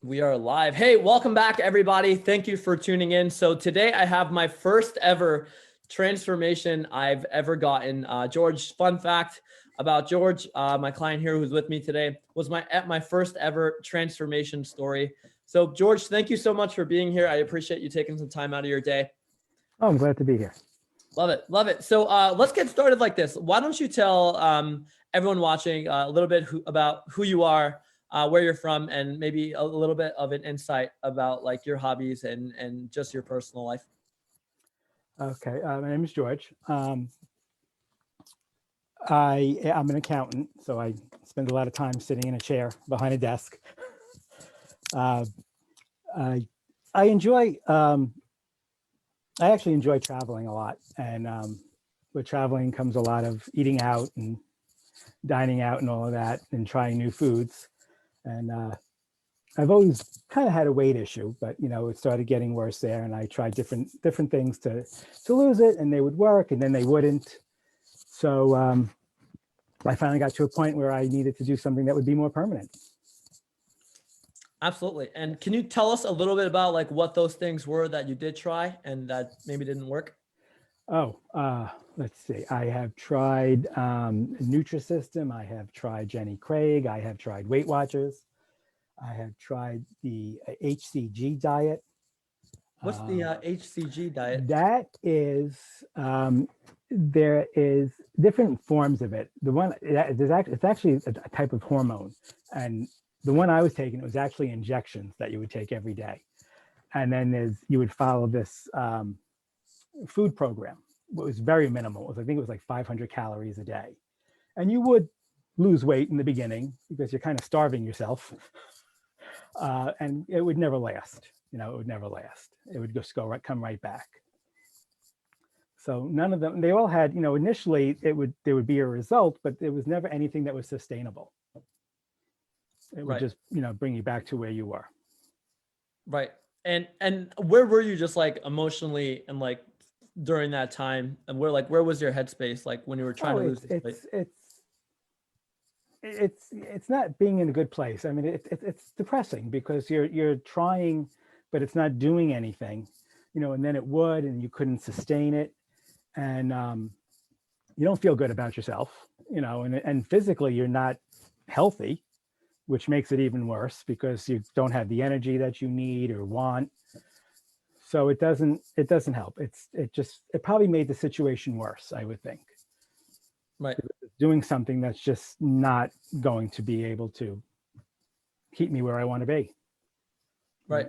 We are live. Hey, welcome back, everybody. Thank you for tuning in. So today I have my first ever transformation I've ever gotten. George, fun fact about George, my client here who's with me today, was my first ever transformation story. So George, thank you so much for being here. I appreciate you taking some time out of your day. Oh, I'm glad to be here. Love it. Love it. So let's get started like this. Why don't you tell everyone watching a little bit about who you are, where you're from, and maybe a little bit of an insight about like your hobbies and just your personal life. Okay, my name is George. I'm an accountant, so I spend a lot of time sitting in a chair behind a desk. I enjoy. I actually enjoy traveling a lot, and with traveling comes a lot of eating out and dining out and all of that, and trying new foods. And I've always kind of had a weight issue, but it started getting worse there, and I tried different things to lose it, and they would work, and then they wouldn't. So I finally got to a point where I needed to do something that would be more permanent. Absolutely. And can you tell us a little bit about like what those things were that you did try and that maybe didn't work? Oh, let's see. I have tried Nutrisystem. I have tried Jenny Craig. I have tried Weight Watchers. I have tried the HCG diet. What's the HCG diet? That is, there is different forms of it. The one, it's actually a type of hormone. And the one I was taking, it was actually injections that you would take every day. And then you would follow this food program. It was very minimal. I think it was like 500 calories a day. And you would lose weight in the beginning because you're kind of starving yourself. And it would never last. It would never last. It would just come right back. So none of them, they all had, initially there would be a result, but there was never anything that was sustainable. It would just, bring you back to where you were. Right. And where were you just like emotionally and like during that time? And where was your headspace like when you were trying to lose this weight? It's not being in a good place. I mean, it's depressing because you're trying, but it's not doing anything, and then it would, and you couldn't sustain it. And you don't feel good about yourself, and physically you're not healthy, which makes it even worse because you don't have the energy that you need or want. So it doesn't help. It probably made the situation worse, I would think. Right. Doing something that's just not going to be able to keep me where I want to be. Right.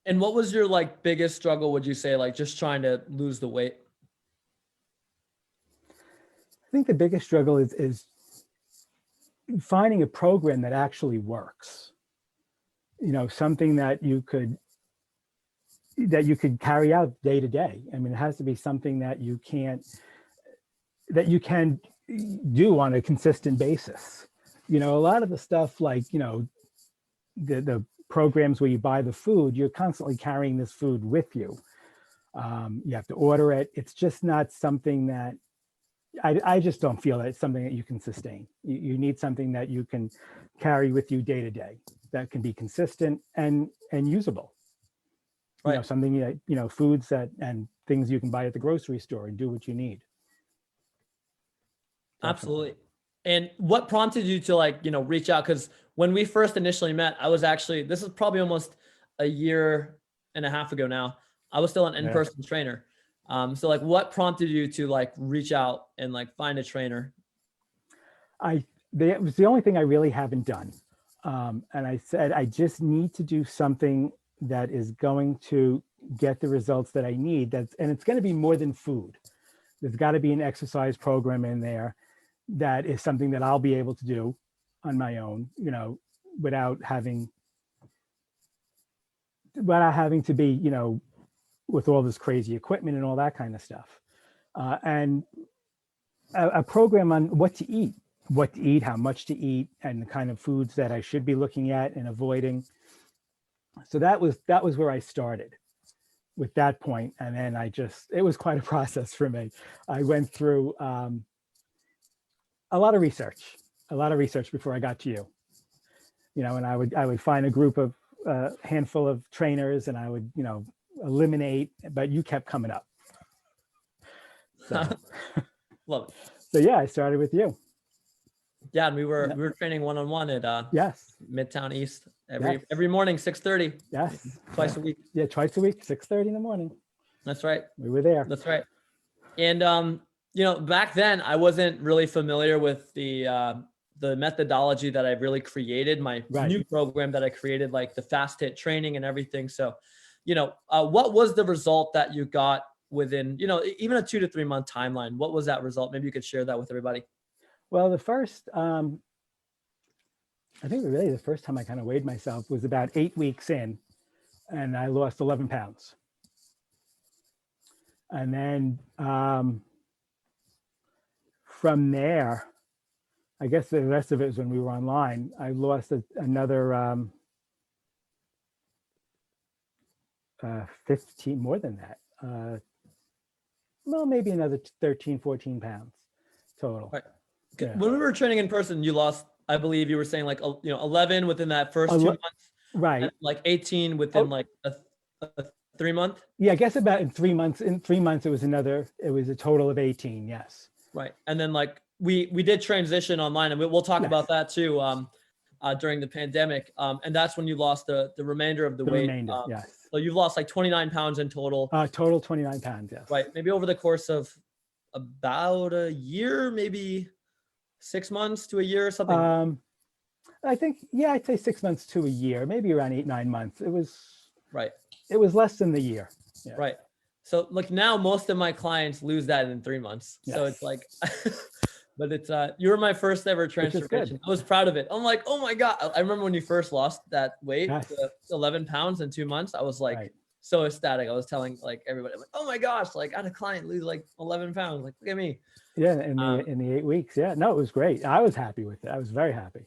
And what was your like biggest struggle, would you say, like just trying to lose the weight? I think the biggest struggle is finding a program that actually works. Something that you could carry out day to day. I mean, it has to be something that you can do on a consistent basis. A lot of the stuff like, the programs where you buy the food, you're constantly carrying this food with you. You have to order it. It's just not something that I just don't feel that it's something that you can sustain. You need something that you can carry with you day to day, that can be consistent and usable. Right. Something that, foods and things you can buy at the grocery store and do what you need. Definitely. Absolutely. And what prompted you to like, reach out? Because when we first initially met, this is probably almost a year and a half ago now. I was still an in-person trainer. So like what prompted you to like reach out and like find a trainer? It was the only thing I really haven't done. And I said, I just need to do something that is going to get the results that I need. And it's going to be more than food. There's got to be an exercise program in there that is something that I'll be able to do on my own, without having to be, with all this crazy equipment and all that kind of stuff. And a program on what to eat, how much to eat, and the kind of foods that I should be looking at and avoiding. So that was where I started with that point. And then it was quite a process for me. I went through a lot of research before I got to you, and I would find a group of a handful of trainers and I would, eliminate, but you kept coming up. So, Love it. so yeah, I started with you. Yeah, and we were training one-on-one at Yes. Midtown East Yes. every morning, 6:30. Yes. Twice a week. Yeah, twice a week, 6:30 in the morning. That's right. We were there. That's right. And back then I wasn't really familiar with the methodology that I really created, my new program that I created, like the FHIT training and everything. So, what was the result that you got within, even a 2 to 3 month timeline? What was that result? Maybe you could share that with everybody. Well, the first, I think really the first time I kind of weighed myself was about 8 weeks in, and I lost 11 pounds. And then from there, I guess the rest of it was when we were online. I lost another 15, more than that. Well, maybe another 13, 14 pounds total. Right. Yeah. When we were training in person, you lost, I believe you were saying 11 within that first 2 months. Right. And like 18 within like a 3 month. Yeah, I guess about in 3 months. In 3 months, it was a total of 18. Yes. Right. And then like we did transition online, and we'll talk about that too during the pandemic. And that's when you lost the remainder of the weight. Yes. So you've lost like 29 pounds in total. Total 29 pounds. Yes. Right. Maybe over the course of about a year, maybe 6 months to a year or something. I think, I'd say 6 months to a year, maybe around 8, 9 months. It was right. It was less than the year. Yeah. Right. So like now most of my clients lose that in 3 months. Yes. So it's like, but it's, you were my first ever transformation. I was proud of it. I'm like, oh my God. I remember when you first lost that weight, 11 pounds in 2 months. I was like, so ecstatic. I was telling like everybody, like, oh my gosh, like I had a client lose like 11 pounds. Like, look at me. Yeah. In the 8 weeks. Yeah. No, it was great. I was happy with it. I was very happy.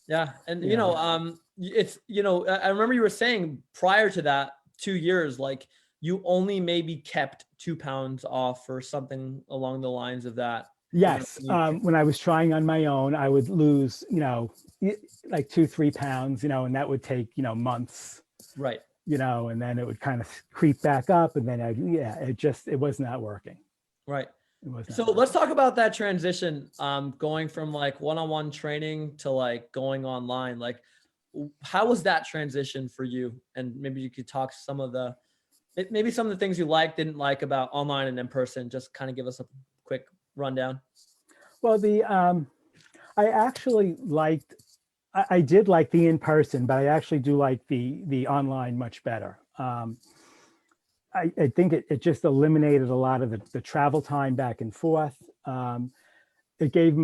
Yeah. And it's, I remember you were saying prior to that 2 years, like you only maybe kept 2 pounds off or something along the lines of that. Yes. When I was trying on my own, I would lose, like 2-3 pounds, and that would take, months. Right. And then it would kind of creep back up, and then it was not working. Right. So let's talk about that transition, going from like one-on-one training to like going online. Like, how was that transition for you? And maybe you could talk some of the things you didn't like about online and in person. Just kind of give us a quick rundown. Well, I actually I did like the in-person, but I actually do like the online much better. I think it just eliminated a lot of the travel time back and forth. It gave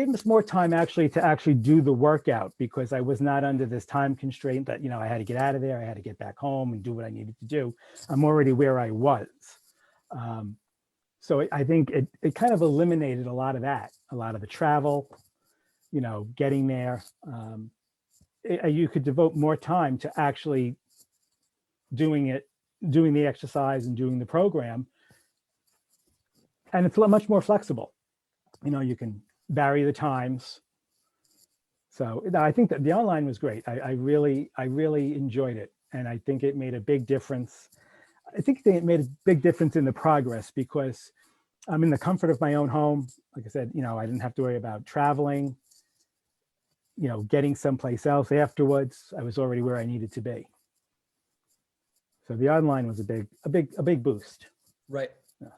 us more time to do the workout, because I was not under this time constraint that, I had to get out of there. I had to get back home and do what I needed to do. I'm already where I was. So I think it kind of eliminated a lot of that, a lot of the travel, getting there. You could devote more time to actually doing the exercise and doing the program. And it's much more flexible. You can vary the times. So I think that the online was great. I really enjoyed it. And I think it made a big difference. I think it made a big difference in the progress, because I'm in the comfort of my own home. Like I said, I didn't have to worry about traveling, getting someplace else afterwards. I was already where I needed to be. So the online was a big boost. Right. Yes.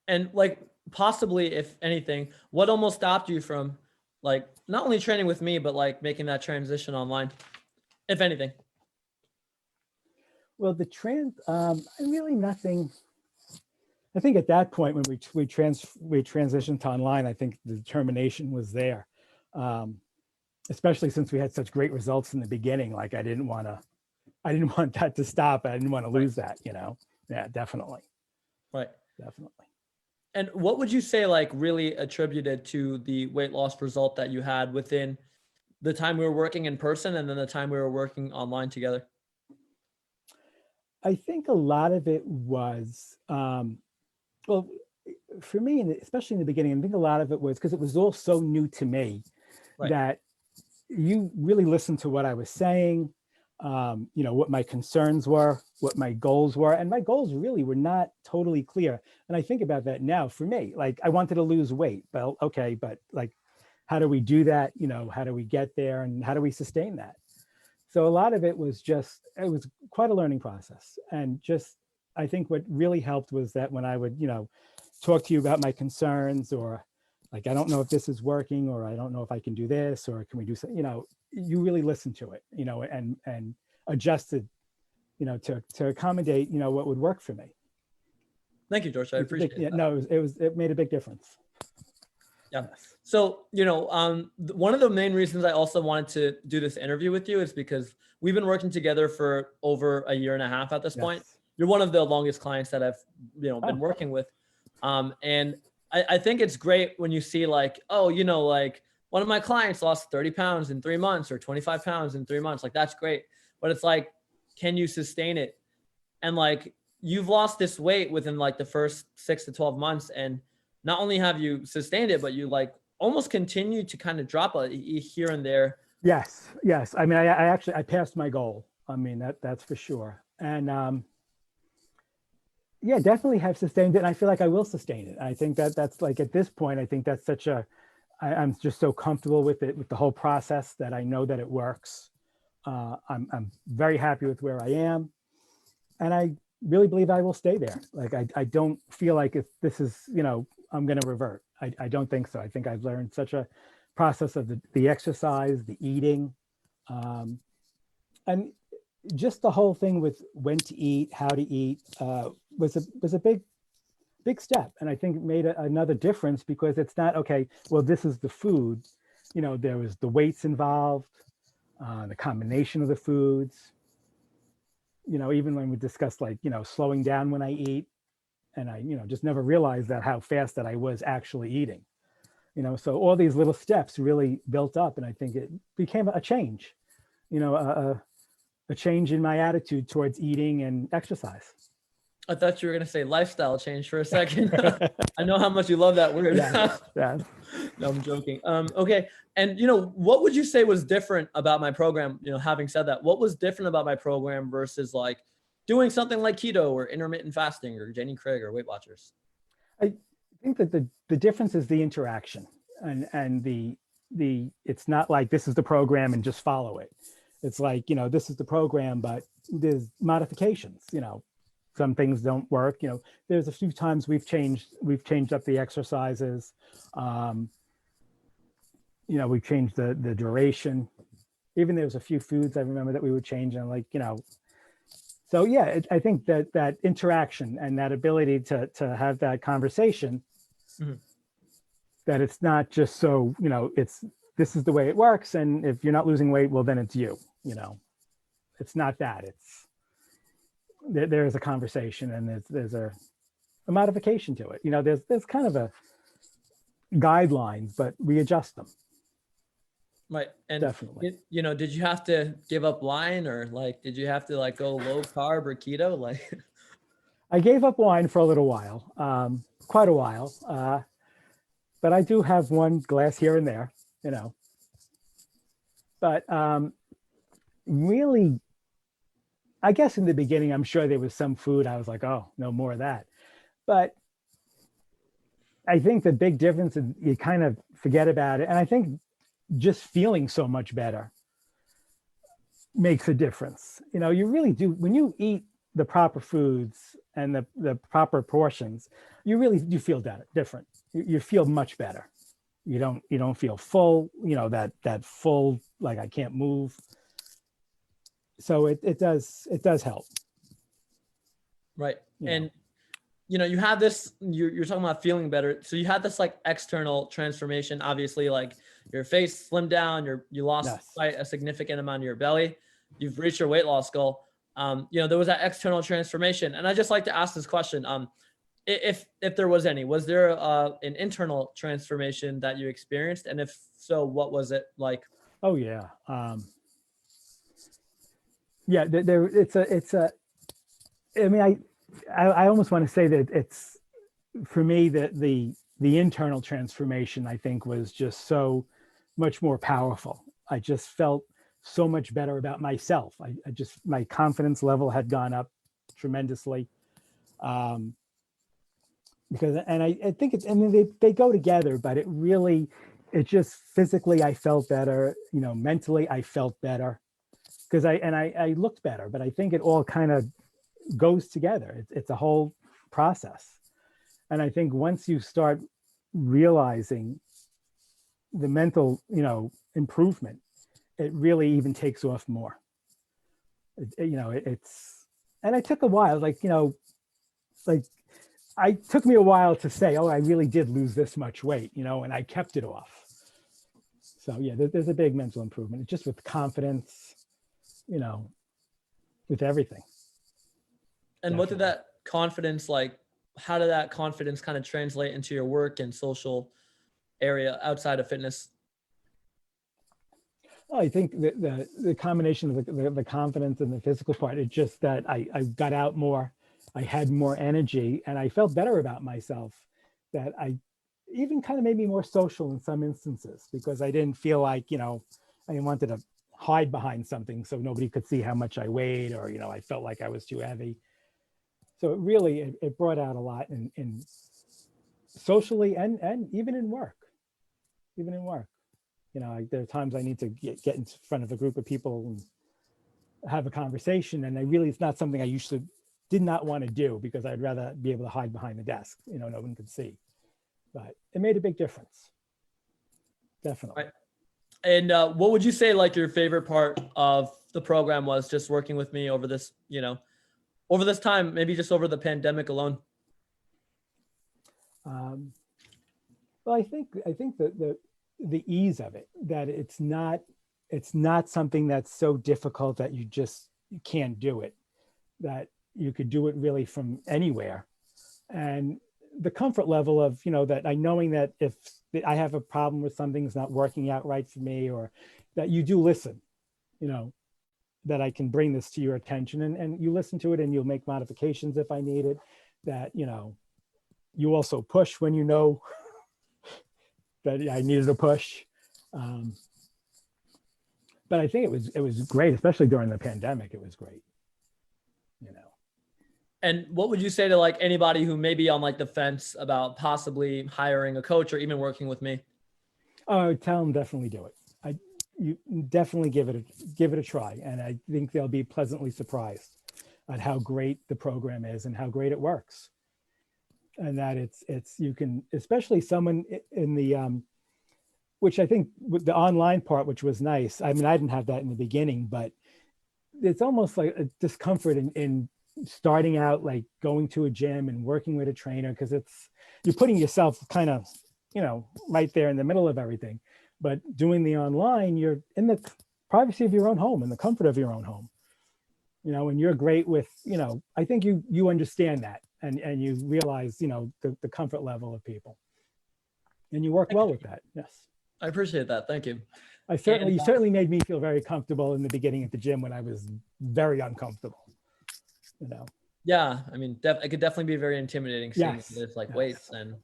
And like possibly, if anything, what almost stopped you from like not only training with me, but like making that transition online, if anything? Well, really nothing. I think at that point when we transitioned to online, I think the determination was there, especially since we had such great results in the beginning. Like I didn't want that to stop. I didn't want to lose that, Yeah, definitely. Right. Definitely. And what would you say like really attributed to the weight loss result that you had within the time we were working in person and then the time we were working online together? I think a lot of it was, well, for me, especially in the beginning, I think a lot of it was because it was all so new to me, that you really listened to what I was saying. what my concerns were, what my goals were. And my goals really were not totally clear. And I think about that now for me, like I wanted to lose weight, but okay, but like, how do we do that? How do we get there and how do we sustain that? So a lot of it was it was quite a learning process. And just, I think what really helped was that when I would, talk to you about my concerns, or like, I don't know if this is working, or I don't know if I can do this, or can we do something, you really listen to it, and adjusted, to accommodate, what would work for me. Thank you, George. I appreciate it. Yeah, no, it made a big difference. Yeah. So, one of the main reasons I also wanted to do this interview with you is because we've been working together for over a year and a half at this point. You're one of the longest clients that I've, been working with. And I think it's great when you see like, oh, like one of my clients lost 30 pounds in 3 months or 25 pounds in 3 months. Like, that's great. But it's like, can you sustain it? And like, you've lost this weight within like the first 6 to 12 months. And not only have you sustained it, but you like almost continue to kind of drop here and there. Yes. I mean, I passed my goal. I mean, that's for sure. And yeah, definitely have sustained it. And I feel like I will sustain it. I think that's like, at this point, I think that's I'm just so comfortable with it, with the whole process, that I know that it works. I'm very happy with where I am. And I really believe I will stay there. Like, I don't feel like if this is, I'm going to revert. I don't think so. I think I've learned such a process of the exercise, the eating, and just the whole thing with when to eat, how to eat, was a big step. And I think it made another difference, because it's not, okay, well, this is the food, there was the weights involved, the combination of the foods, even when we discussed like, slowing down when I eat, and I, just never realized that how fast that I was actually eating, so all these little steps really built up. And I think it became a change, a change in my attitude towards eating and exercise. I thought you were going to say lifestyle change for a second. I know how much you love that word. Yeah. No, I'm joking. Okay. And, what would you say was different about my program? Having said that, what was different about my program versus like doing something like keto or intermittent fasting or Jenny Craig or Weight Watchers? I think that the difference is the interaction, and the it's not like this is the program and just follow it. It's like, this is the program, but there's modifications, some things don't work. There's a few times we've changed up the exercises. We've changed the duration. Even there was a few foods I remember that we would change, and like, so yeah, I think that interaction and that ability to have that conversation, that it's not just so, this is the way it works. And if you're not losing weight, well, then it's you, it's not that. It's, there's a conversation, and there's a modification to it. There's kind of a guidelines, but we adjust them. Right. And definitely, did you have to give up wine, or like, did you have to like go low carb or keto? Like, I gave up wine for a little while, quite a while. But I do have one glass here and there, but really, I guess in the beginning, I'm sure there was some food I was like, oh, no more of that. But I think the big difference is you kind of forget about it. And I think just feeling so much better makes a difference. You really do. When you eat the proper foods and the proper portions, you really do feel different. You feel much better. You don't feel full, that full, like I can't move. So it does help. Right. And, you have this, you're talking about feeling better. So you had this like external transformation, obviously, like your face slimmed down, you lost quite a significant amount of your belly. You've reached your weight loss goal. There was that external transformation. And I just like to ask this question. If there was any, was there an internal transformation that you experienced? And if so, what was it like? Oh yeah. Yeah, I mean, I almost want to say that it's, for me, that the internal transformation, I think, was just so much more powerful. I just felt so much better about myself. I just, my confidence level had gone up tremendously. Because, and I think it's, I mean, they go together, but it just physically, I felt better, you know, mentally I felt better because I looked better, but I think it all kind of goes together. It's a whole process. And I think once you start realizing the mental, you know, improvement, it really even takes off more. You know, it's, and it took a while, like, you know, like it took me a while to say, oh, I really did lose this much weight, you know, and I kept it off. So yeah, there's a big mental improvement. It's just with confidence, you know, with everything. And what did that confidence, like, how did that confidence kind of translate into your work and social area outside of fitness? Well, I think the combination of the confidence and the physical part, it's just that I got out more, I had more energy, and I felt better about myself. That I even kind of made me more social in some instances because I didn't feel like, you know, I wanted to hide behind something so nobody could see how much I weighed, or, you know, I felt like I was too heavy. So it really, it brought out a lot in socially and even in work, You know, there are times I need to get in front of a group of people and have a conversation. And it's not something I usually did not want to do because I'd rather be able to hide behind the desk, you know, no one could see. But it made a big difference. Definitely. Right. And what would you say, like, your favorite part of the program was, just working with me over this, you know, over this time, maybe just over the pandemic alone? Well, I think that the ease of it, that it's not something that's so difficult that you can't do it, that you could do it really from anywhere. And the comfort level of, you know, that knowing that if I have a problem with something's not working out right for me, or that you do listen, you know, that I can bring this to your attention, and you listen to it and you'll make modifications if I need it, that, you know, you also push when you know that I needed a push. But I think it was great, especially during the pandemic. It was great, you know. And what would you say to, like, anybody who may be on, like, the fence about possibly hiring a coach or even working with me? I would tell them definitely do it. You definitely give it a try, and I think they'll be pleasantly surprised at how great the program is and how great it works. And that you can, especially someone in the which I think with the online part, which was nice. I mean, I didn't have that in the beginning, but it's almost like a discomfort in starting out, like going to a gym and working with a trainer, because you're putting yourself kind of, you know, right there in the middle of everything. But doing the online, you're in the privacy of your own home, in the comfort of your own home, you know, and you're great with, you know, I think you understand that, and you realize, you know, the comfort level of people, and you work well with that. Yes. I appreciate that. Thank you. You certainly made me feel very comfortable in the beginning at the gym when I was very uncomfortable, you know. Yeah. I mean, it could definitely be very intimidating seeing this, like, weights and.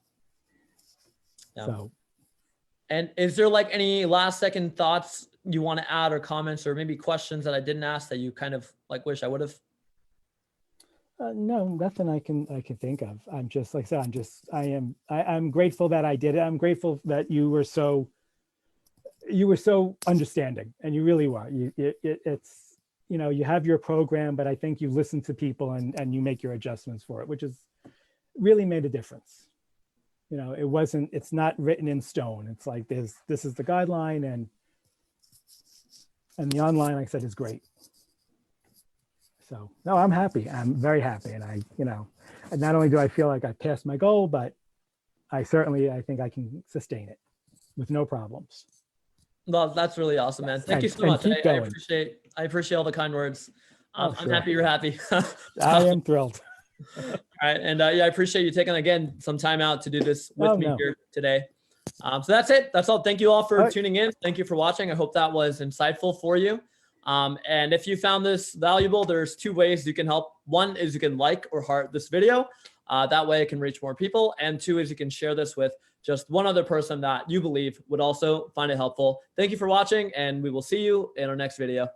Yeah. So. And is there, like, any last second thoughts you want to add, or comments, or maybe questions that I didn't ask that you kind of, like, wish I would have? No, nothing I can think of. I'm just, like I said, I'm grateful that I did it. I'm grateful that you were so understanding, and you really were. It's, you know, you have your program, but I think you listen to people and you make your adjustments for it, which is really made a difference. You know, it's not written in stone. It's like this is the guideline, and the online, like I said, is great. So no, I'm happy. I'm very happy. And you know, not only do I feel like I passed my goal, but I think I can sustain it with no problems. Well, that's really awesome, man. Thank you so much. I appreciate all the kind words. I'm happy you're happy. I am thrilled. All right. And yeah, I appreciate you taking, again, some time out to do this with me here today. So that's it. That's all. Thank you all for tuning in. Thank you for watching. I hope that was insightful for you. And if you found this valuable, there's two ways you can help. One is you can like or heart this video. That way it can reach more people. And two is you can share this with just one other person that you believe would also find it helpful. Thank you for watching, and we will see you in our next video.